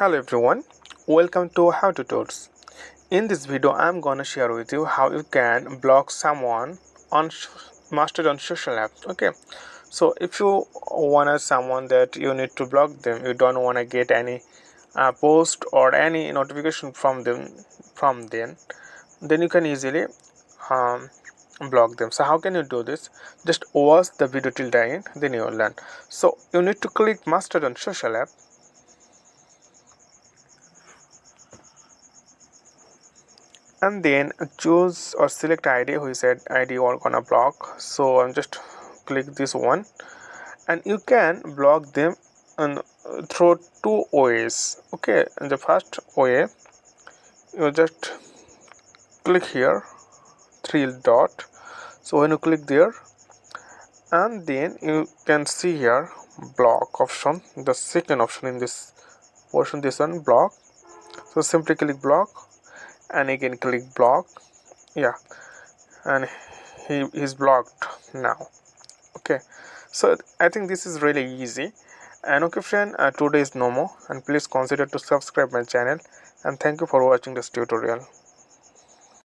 Hello everyone, welcome to How to Tuts. In this video, I'm gonna share with you how you can block someone on Mastodon social app. Okay, so if you wanna someone that you need to block them, you don't wanna get any post or any notification from them, then you can easily um, block them. So how can you do this? Just watch the video till the end, then you will learn. So you need to click Mastodon social app. And then choose or select id who said id or gonna block. So I'm just click this one, and you can block them and through two ways. Okay, in the first way, you just click here three dot. So when you click there, and then you can see here block option, the second option in this portion, this one block. So simply click block and again click block. Yeah, and he is blocked now. Okay, so I think this is really easy. And okay friend, today is no more, and please consider to subscribe my channel, and thank you for watching this tutorial.